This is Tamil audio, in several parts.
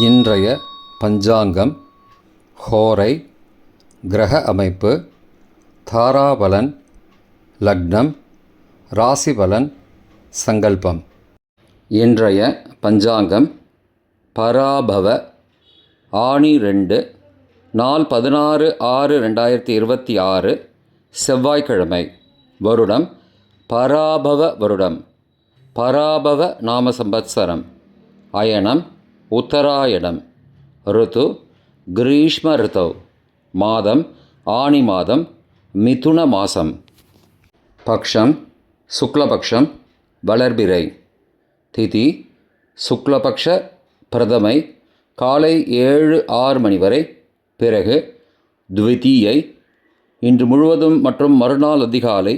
இன்றைய பஞ்சாங்கம், ஹோரை, கிரக அமைப்பு, தாராபலன், லக்னம், ராசிபலன், சங்கல்பம். இன்றைய பஞ்சாங்கம் பராபவ ஆணி 2 நாள் 16/6/2026 செவ்வாய்க்கிழமை. வருடம் பராபவ வருடம். பராபவ நாம சம்பத்சரம். அயனம் உத்தராயணம். ருத்து கிரீஷ்ம ருத்தவ். மாதம் ஆணி மாதம், மிதுன மாதம். பக்ஷம் சுக்லபக்ஷம், வளர்பிறை. திதி சுக்லபக்ஷ பிரதமை காலை 7:06 மணி வரை, பிறகு த்விதீயை இன்று முழுவதும் மற்றும் மறுநாள் அதிகாலை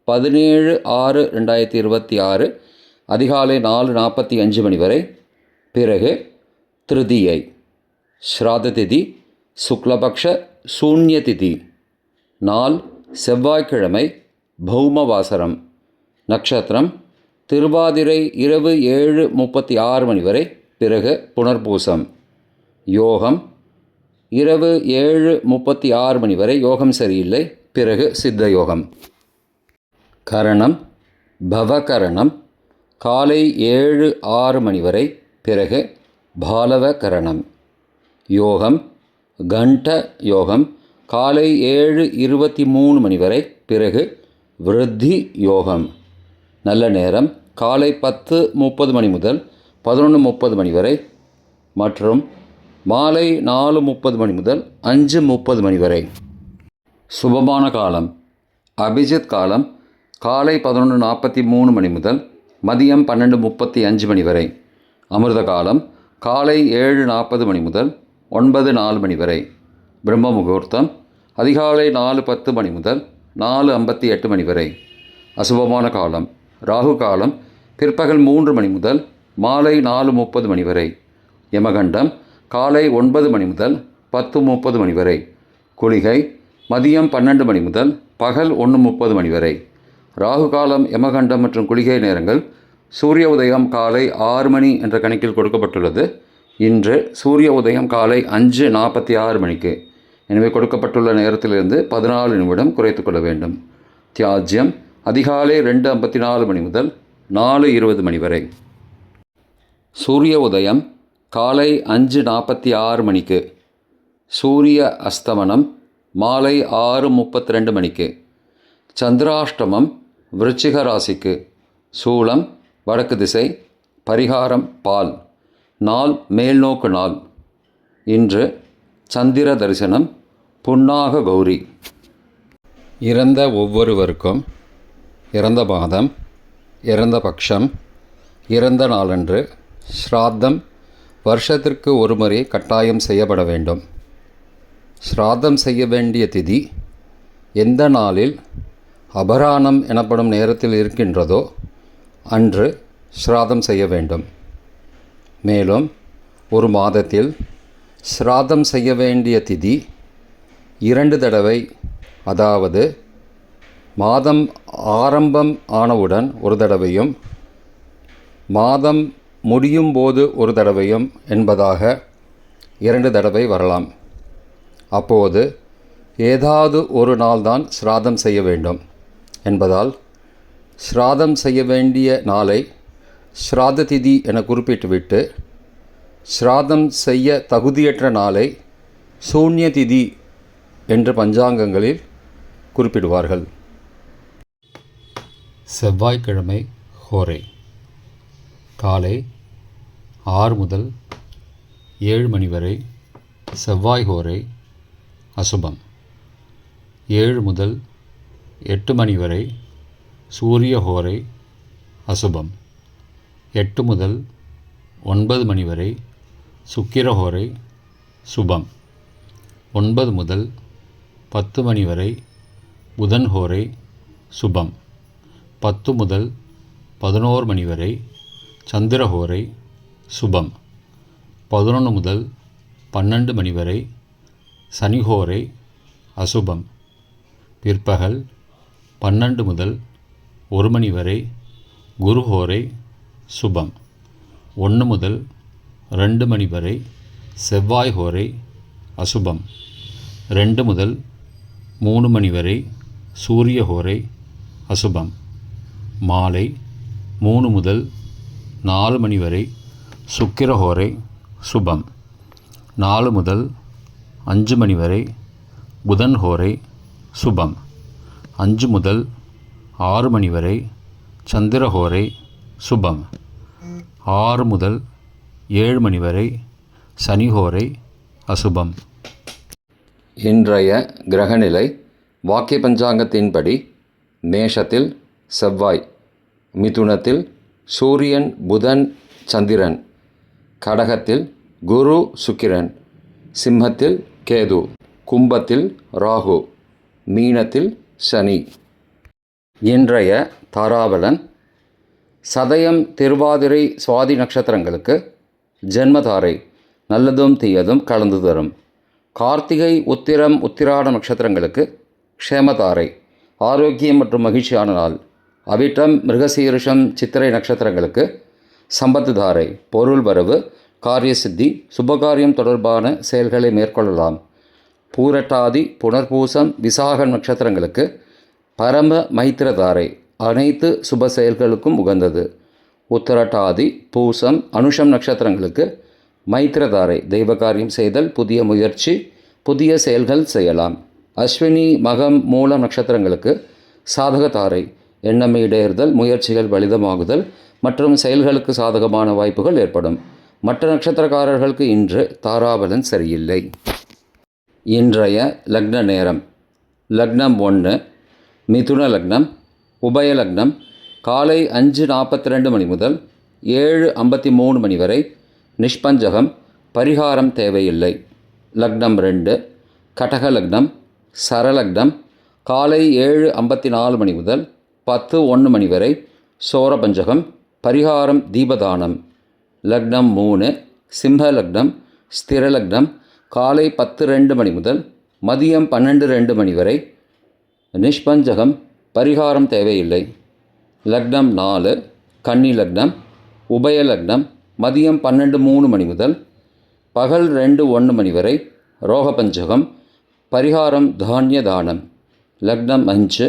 17/6/2026 அதிகாலை 4:45 மணி வரை, பிறகு திருதியை. ஸ்ராத திதி சுக்லபக்ஷ சூன்ய திதி. நாள் செவ்வாய்க்கிழமை, பௌமவாசரம். நட்சத்திரம் திருவாதிரை இரவு 7:36 மணி வரை, பிறகு புனர்பூசம். யோகம் இரவு 7:36 மணி வரை, யோகம் சரியில்லை, பிறகு சித்த யோகம். கரணம் பவகரணம் காலை 7:06 மணி வரை, பிறகு பாலவ கரணம். யோகம் கண்ட யோகம் காலை 7:23 மணி வரை, பிறகு விருத்தி யோகம். நல்ல நேரம் காலை 10:30 மணி முதல் 11:30 மணி வரை மற்றும் மாலை 4:30 மணி முதல் 5:30 மணி வரை. சுபமான காலம் அபிஜித் காலம் காலை 11:43 மணி முதல் மதியம் 12:35 மணி வரை. அமிர்த காலம் காலை 7:40 மணி முதல் 9:04 மணி வரை. பிரம்ம முகூர்த்தம் அதிகாலை 4:10 மணி முதல் 4:58 மணி வரை. அசுபமான காலம் ராகு காலம் பிற்பகல் 3 மணி முதல் மாலை 4:30 மணி வரை. யமகண்டம் காலை 9 மணி முதல் 10:30 மணி வரை. குளிகை மதியம் 12 மணி முதல் பகல் 1:30 மணி வரை. ராகு காலம், யமகண்டம் மற்றும் குளிகை நேரங்கள் சூரிய உதயம் காலை 6 மணி என்ற கணக்கில் கொடுக்கப்பட்டுள்ளது. இன்று சூரிய உதயம் காலை 5:46 மணிக்கு. எனவே கொடுக்கப்பட்டுள்ள நேரத்திலிருந்து 14 நிமிடம் குறைத்து கொள்ள வேண்டும். தியாஜ்யம் அதிகாலை 2:54 மணி முதல் 4:20 மணி வரை. சூரிய உதயம் காலை 5:46 மணிக்கு. சூரிய அஸ்தமனம் மாலை 6:32 மணிக்கு. சந்திராஷ்டமம் விருச்சிக ராசிக்கு. சூலம் வடக்கு திசை. பரிகாரம் பால். நாள் மேல்நோக்கு நாள். இன்று சந்திர தரிசனம். புன்னாக கௌரி. இறந்த ஒவ்வொருவருக்கும் இறந்த மாதம், இறந்த பட்சம், இறந்த நாளன்று ஸ்ராத்தம் வருஷத்திற்கு ஒரு முறை கட்டாயம் செய்யப்பட வேண்டும். ஸ்ராத்தம் செய்ய வேண்டிய திதி எந்த நாளில் அபராணம் எனப்படும் நேரத்தில் இருக்கின்றதோ அன்று ஸ்ராத்தம் செய்ய வேண்டும். மேலும் ஒரு மாதத்தில் ஸ்ராத்தம் செய்ய வேண்டிய திதி 2 தடவை, அதாவது மாதம் ஆரம்பம் ஆனவுடன் ஒரு தடவையும் மாதம் முடியும் போது ஒரு தடவையும் என்பதாக 2 தடவை வரலாம். அப்போது ஏதாவது ஒரு நாள்தான் ஸ்ராத்தம் செய்ய வேண்டும் என்பதால் ஸ்ராத்தம் செய்ய வேண்டிய நாளை ஸ்ராத்த திதி என குறிப்பிட்டுவிட்டு ஸ்ராத்தம் செய்ய தகுதியற்ற நாளை சூன்ய திதி என்று பஞ்சாங்கங்களில் குறிப்பிடுவார்கள். செவ்வாய்க்கிழமை ஹோரை காலை 6 முதல் 7 மணி வரை செவ்வாய் ஹோரை அசுபம். 7 முதல் 8 மணி வரை சூரிய ஹோரை அசுபம். 8 முதல் 9 மணி வரை சுக்கிர ஹோரை சுபம். 9 முதல் 10 மணி வரை புதன் ஹோரை சுபம். 10 முதல் 11 மணி வரை சந்திர ஹோரை சுபம். 11 முதல் 12 மணி வரை சனி ஹோரை அசுபம். பிற்பகல் 12 முதல் 1 மணி வரை குரு ஹோரை சுபம். 1 முதல் 2 மணி வரை செவ்வாய் ஹோரை அசுபம் 2 முதல் 3 மணி வரை சூரிய ஹோரை அசுபம். மாலை 3 முதல் 4 மணி வரை சுக்கிர ஹோரை சுபம். 4 முதல் 5 மணி வரை புதன் ஹோரை சுபம். 5 முதல் 6 மணி வரை சந்திர ஹோரை சுபம். 6 முதல் 7 மணி வரை சனி ஹோரை அசுபம். இன்றைய கிரகநிலை வாக்கிய பஞ்சாங்கத்தின்படி மேஷத்தில் செவ்வாய், மிதுனத்தில் சூரியன் புதன் சந்திரன், கடகத்தில் குரு சுக்கிரன், சிம்மத்தில் கேது, கும்பத்தில் ராகு, மீனத்தில் சனி. இன்றைய தாராபலன் சதயம் திருவாதிரை சுவாதி நட்சத்திரங்களுக்கு ஜென்மதாரை நல்லதும் தீயதும் கலந்து தரும். கார்த்திகை உத்திரம் உத்திராட நட்சத்திரங்களுக்கு க்ஷேமதாரை ஆரோக்கியம் மற்றும் மகிழ்ச்சியான நாள். அவிட்டம் மிருகசீரிஷம் சித்திரை நட்சத்திரங்களுக்கு சம்பத்து தாரை பொருள் வரவு, காரிய சித்தி, சுபகாரியம் தொடர்பான செயல்களை மேற்கொள்ளலாம். பூரட்டாதி புனர்பூசம் விசாகம் நட்சத்திரங்களுக்கு பரம மைத்திரதாரை அனைத்து சுப செயல்களுக்கும் உகந்தது. உத்திரட்டாதி பூசம் அனுஷம் நட்சத்திரங்களுக்கு மைத்திரதாரை தெய்வகாரியம் செய்தல், புதிய முயற்சி, புதிய செயல்கள் செய்யலாம். அஸ்வினி மகம் மூலம் நட்சத்திரங்களுக்கு சாதகதாரை எண்ணம் ஈடேறுதல், முயற்சிகள் பலிதமாகுதல் மற்றும் செயல்களுக்கு சாதகமான வாய்ப்புகள் ஏற்படும். மற்ற நட்சத்திரக்காரர்களுக்கு இன்று தாராபலன் சரியில்லை. இன்றைய லக்ன நேரம் லக்னம் 1 மிதுன லக்னம், உபய லக்னம் காலை 5:42 மணி முதல் 7:53 மணி வரை நிஷ்பஞ்சகம், பரிகாரம் தேவையில்லை. லக்னம் 2 கடக லக்னம், சரலக்னம் காலை 7:54 மணி முதல் 10:01 மணி வரை சோரபஞ்சகம், பரிகாரம் தீபதானம். லக்னம் 3 சிம்ம லக்னம், ஸ்திர லக்னம் காலை 10:02 மணி முதல் மதியம் 12:02 மணி வரை நிஷ்பஞ்சகம், பரிகாரம் தேவையில்லை. லக்னம் 4 கன்னி லக்னம், உபய லக்னம் மதியம் 12:03 மணி முதல் பகல் 2:01 மணி வரை ரோகபஞ்சகம், பரிகாரம் தானிய தானம். லக்னம் 5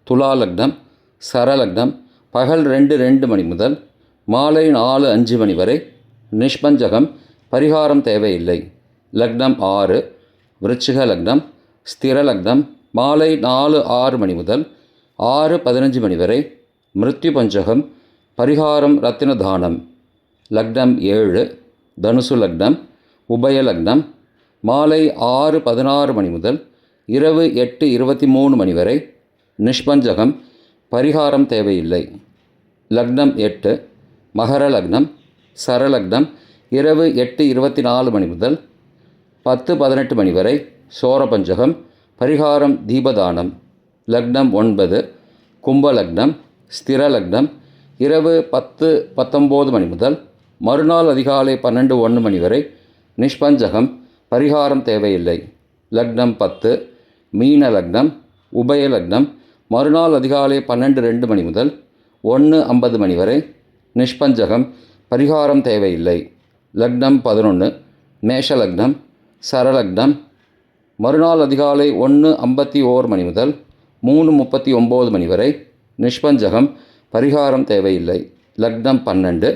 துலா லக்னம், சரலக்னம் பகல் 2:02 மணி முதல் மாலை 4:05 மணி வரை நிஷ்பஞ்சகம், பரிகாரம் தேவையில்லை. லக்னம் 6 விருச்சிக லக்னம், ஸ்திர லக்னம் மாலை 4:06 மணி முதல் 6:15 மணி வரை மிருத்யு பஞ்சகம், பரிகாரம் ரத்தின தானம். லக்னம் 7 தனுசு லக்னம், உபய லக்னம் மாலை 6:16 மணி முதல் இரவு 8:23 மணி வரை நிஷ்பஞ்சகம், பரிகாரம் தேவையில்லை. லக்னம் 8 மகர லக்னம், சரலக்னம் இரவு 8:24 மணி முதல் 10:18 மணி வரை சோரபஞ்சகம், பரிகாரம் தீபதானம். லக்னம் 9 கும்ப லக்னம், ஸ்திர லக்னம் இரவு 10:19 மணி முதல் மறுநாள் அதிகாலை 12:01 மணி வரை நிஷ்பஞ்சகம், பரிகாரம் தேவையில்லை. லக்னம் 10 மீன லக்னம், உபய லக்னம் மறுநாள் அதிகாலை 12:02 மணி முதல் 1:50 மணி வரை நிஷ்பஞ்சகம், பரிகாரம் தேவையில்லை. லக்னம் 11 மேஷ லக்னம், சரலக்னம் மறுநாள் அதிகாலை 1:51 மணி முதல் 3:39 மணி வரை நிஷ்பஞ்சகம், பரிகாரம் தேவையில்லை. லக்னம் 12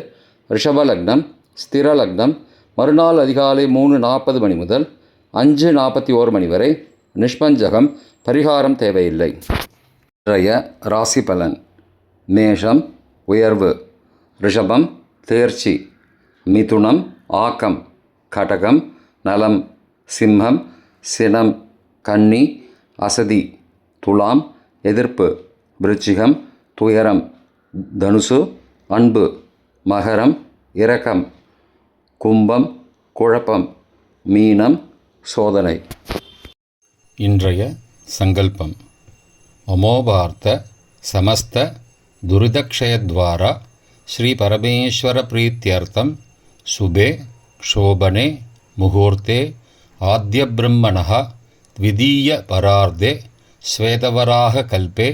ரிஷப லக்னம், ஸ்திர லக்னம் மறுநாள் அதிகாலை 3:40 மணி முதல் 5:41 மணி வரை நிஷ்பஞ்சகம், பரிகாரம் தேவையில்லை. இன்றைய ராசி பலன் மேஷம் உயர்வு, ரிஷபம் தேர்ச்சி, மிதுனம் ஆக்கம், கடகம் நலம், சிம்மம் சினம், கன்னி அசதி, துலாம் எதிர்ப்பு, விருச்சிகம் துயரம், தனுசு அன்பு, மகரம் இரக்கம், கும்பம் குழப்பம், மீனம் சோதனை. இன்றைய சங்கல்பம் அமோபார்த்த சமஸ்த துரிதக்ஷயத்வாரா ஸ்ரீ பரமேஸ்வர பிரீத்தியர்த்தம் சுபே க்ஷோபனே முகூர்த்தே ஆத்யபிரம்மணः த்விதீய பரார்த்தே ஸ்வேதவராக கல்பே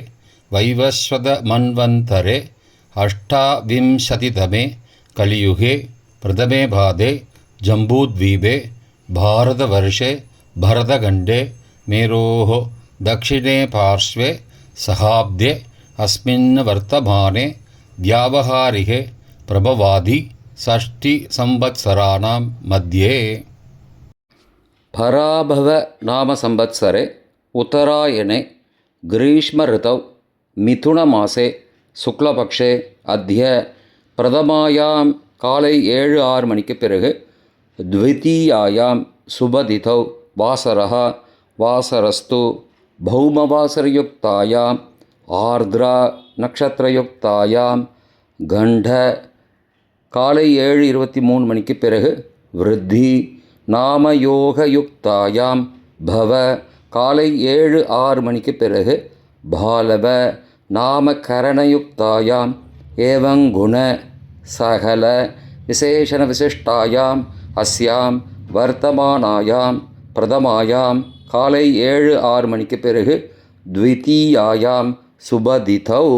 வைவஸ்வத மன்வந்தரே அஷ்டாவிம்சதிதமே கலியுகே பிரதமே பாதே ஜம்பூத்வீபே भारतवर्षे भरतखण्डे मेरोः दक्षिणे पार्श्वे सहाब्दे अस्मिन् वर्तमाने व्यावहारिके प्रभवादि षष्टिसंवत्सराणां मध्ये पराभव नाम संवत्सरे उत्तरायणे ग्रीष्मऋतौ मिथुनमासे शुक्लपक्षे अद्य प्रथमायां काலை 7-6 மணிக்கு பிறகு द्वितीयायां सुबदितौ वासरः वासरस्तु भौमवासरयुक्तायाम् आर्द्रा नक्षत्रयुक्तायां गण्ड காலை 7:23 மணிக்கு பிறகு விருத்தி நாமயோகயுக்தாயாம் பவ காலை 7-6 மணிக்கு பிறகு பாலவ நாமகரணயுக்தாயாம் ஏவங்குண சகல விசேஷண விசிஷ்டாயாம் அஸ்யாம் வர்த்தமானாயாம் பிரதமாயாம் காலை 7-6 மணிக்கு பிறகு த்விதீயாயாம் சுபதிதௌ